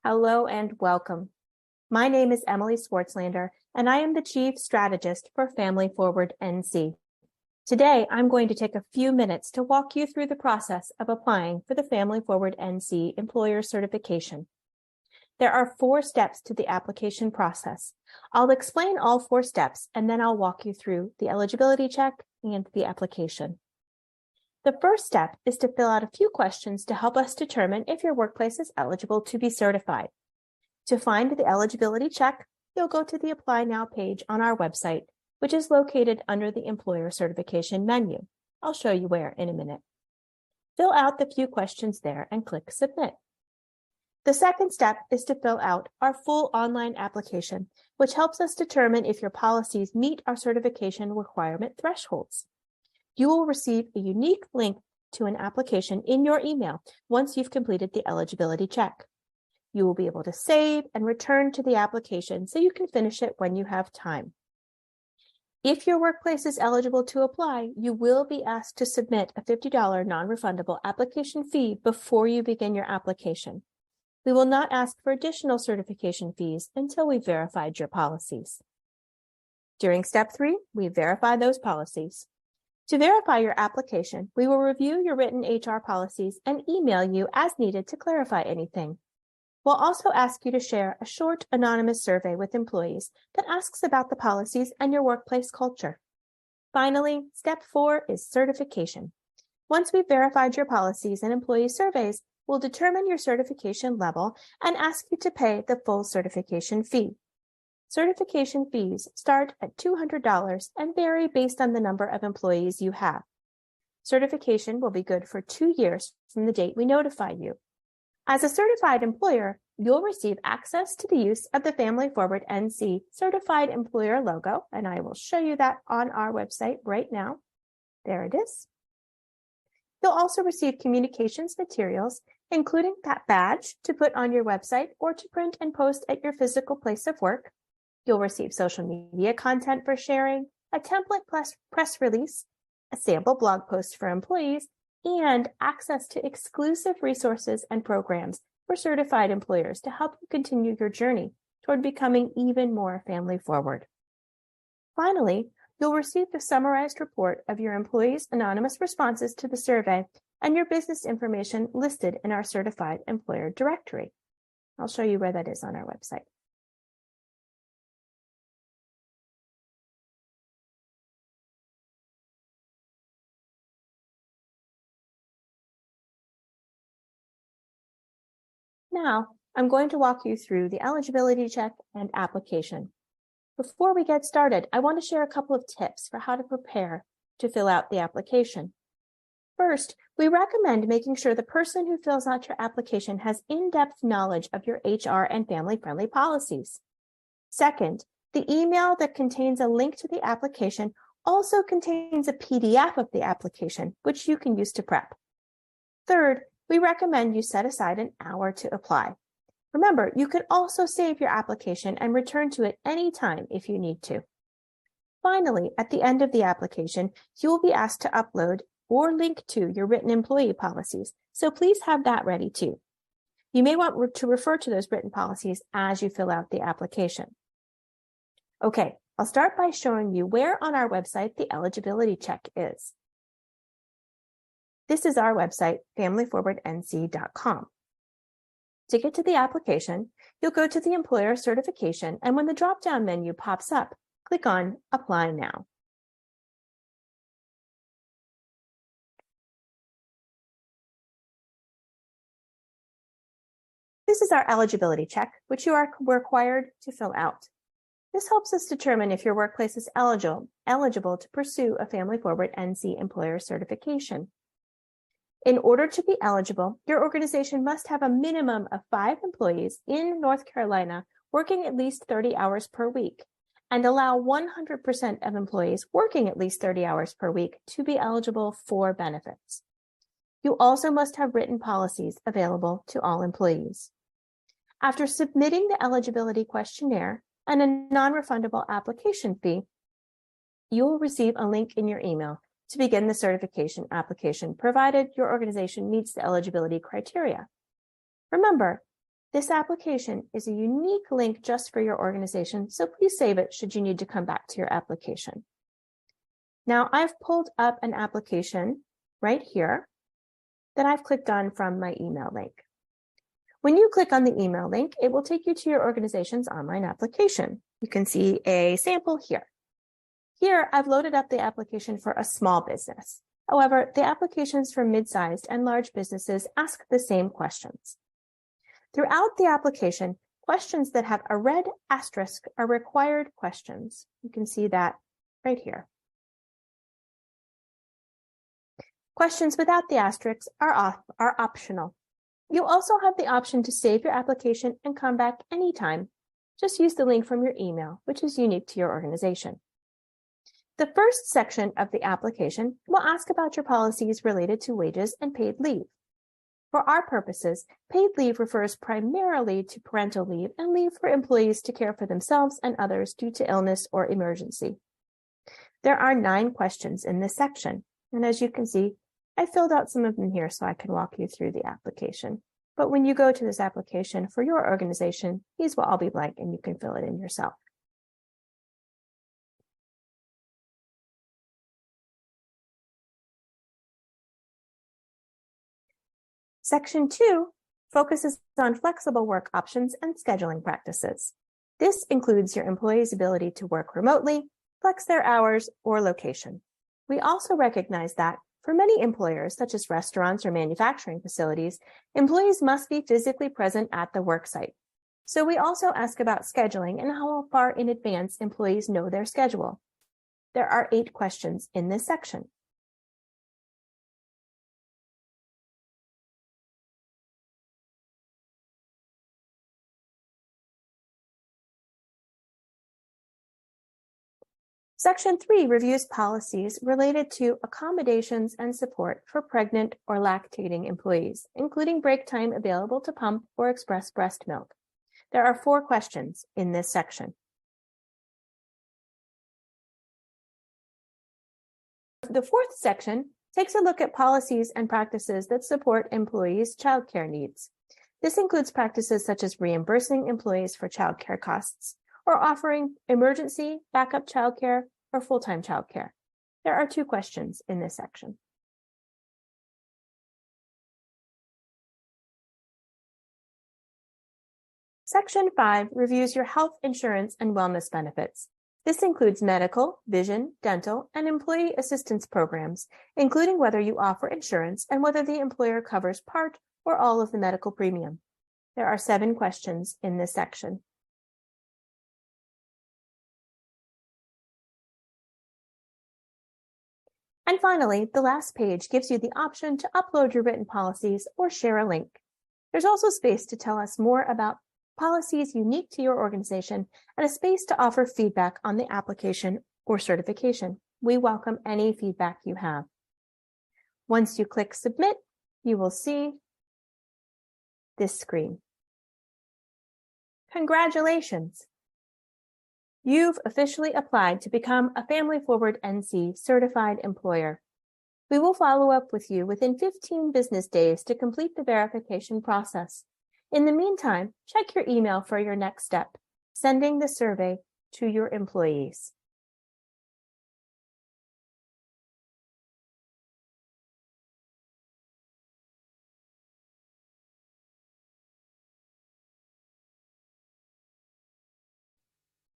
Hello and welcome. My name is Emily Swartzlander, and I am the Chief Strategist for Family Forward NC. Today, I'm going to take a few minutes to walk you through the process of applying for the Family Forward NC Employer Certification. There are 4 steps to the application process. I'll explain all 4 steps, and then I'll walk you through the eligibility check and the application. The first step is to fill out a few questions to help us determine if your workplace is eligible to be certified. To find the eligibility check, you'll go to the Apply Now page on our website, which is located under the Employer Certification menu. I'll show you where in a minute. Fill out the few questions there and click Submit. The second step is to fill out our full online application, which helps us determine if your policies meet our certification requirement thresholds. You will receive a unique link to an application in your email once you've completed the eligibility check. You will be able to save and return to the application so you can finish it when you have time. If your workplace is eligible to apply, you will be asked to submit a $50 non-refundable application fee before you begin your application. We will not ask for additional certification fees until we've verified your policies. During step 3, we verify those policies. To verify your application, we will review your written HR policies and email you as needed to clarify anything. We'll also ask you to share a short anonymous survey with employees that asks about the policies and your workplace culture. Finally, step 4 is certification. Once we've verified your policies and employee surveys, we'll determine your certification level and ask you to pay the full certification fee. Certification fees start at $200 and vary based on the number of employees you have. Certification will be good for 2 years from the date we notify you. As a certified employer, you'll receive access to the use of the Family Forward NC Certified Employer logo, and I will show you that on our website right now. There it is. You'll also receive communications materials, including that badge to put on your website or to print and post at your physical place of work. You'll receive social media content for sharing, a template plus press release, a sample blog post for employees, and access to exclusive resources and programs for certified employers to help you continue your journey toward becoming even more family forward. Finally, you'll receive the summarized report of your employees' anonymous responses to the survey and your business information listed in our certified employer directory. I'll show you where that is on our website. Now, I'm going to walk you through the eligibility check and application. Before we get started, I want to share a couple of tips for how to prepare to fill out the application. First, we recommend making sure the person who fills out your application has in-depth knowledge of your HR and family-friendly policies. Second, the email that contains a link to the application also contains a PDF of the application, which you can use to prep. Third, we recommend you set aside an hour to apply. Remember, you can also save your application and return to it anytime if you need to. Finally, at the end of the application, you will be asked to upload or link to your written employee policies, so please have that ready too. You may want to refer to those written policies as you fill out the application. Okay, I'll start by showing you where on our website the eligibility check is. This is our website, familyforwardnc.com. To get to the application, you'll go to the employer certification, and when the drop-down menu pops up, click on Apply Now. This is our eligibility check, which you are required to fill out. This helps us determine if your workplace is eligible to pursue a Family Forward NC employer certification. In order to be eligible, your organization must have a minimum of 5 employees in North Carolina working at least 30 hours per week and allow 100% of employees working at least 30 hours per week to be eligible for benefits. You also must have written policies available to all employees. After submitting the eligibility questionnaire and a non-refundable application fee, you will receive a link in your email to begin the certification application, provided your organization meets the eligibility criteria. Remember, This application is a unique link just for your organization, so please save it should you need to come back to your application. Now, I've pulled up an application right here that I've clicked on from my email link. When you click on the email link, it will take you to your organization's online application. You can see a sample here. Here, I've loaded up the application for a small business. However, the applications for mid-sized and large businesses ask the same questions. Throughout the application, questions that have a red asterisk are required questions. You can see that right here. Questions without the asterisks are optional. You also have the option to save your application and come back anytime. Just use the link from your email, which is unique to your organization. The first section of the application will ask about your policies related to wages and paid leave. For our purposes, paid leave refers primarily to parental leave and leave for employees to care for themselves and others due to illness or emergency. There are 9 questions in this section, and as you can see, I filled out some of them here so I can walk you through the application. But when you go to this application for your organization, these will all be blank and you can fill it in yourself. Section 2 focuses on flexible work options and scheduling practices. This includes your employees' ability to work remotely, flex their hours, or location. We also recognize that for many employers, such as restaurants or manufacturing facilities, employees must be physically present at the worksite. So we also ask about scheduling and how far in advance employees know their schedule. There are 8 questions in this section. Section 3 reviews policies related to accommodations and support for pregnant or lactating employees, including break time available to pump or express breast milk. There are 4 questions in this section. The 4th section takes a look at policies and practices that support employees' childcare needs. This includes practices such as reimbursing employees for childcare costs, or offering emergency, backup childcare, or full-time childcare. There are 2 questions in this section. Section 5 reviews your health insurance and wellness benefits. This includes medical, vision, dental, and employee assistance programs, including whether you offer insurance and whether the employer covers part or all of the medical premium. There are 7 questions in this section. And finally, the last page gives you the option to upload your written policies or share a link. There's also space to tell us more about policies unique to your organization and a space to offer feedback on the application or certification. We welcome any feedback you have. Once you click Submit, you will see this screen. Congratulations! You've officially applied to become a Family Forward NC certified employer. We will follow up with you within 15 business days to complete the verification process. In the meantime, check your email for your next step, sending the survey to your employees.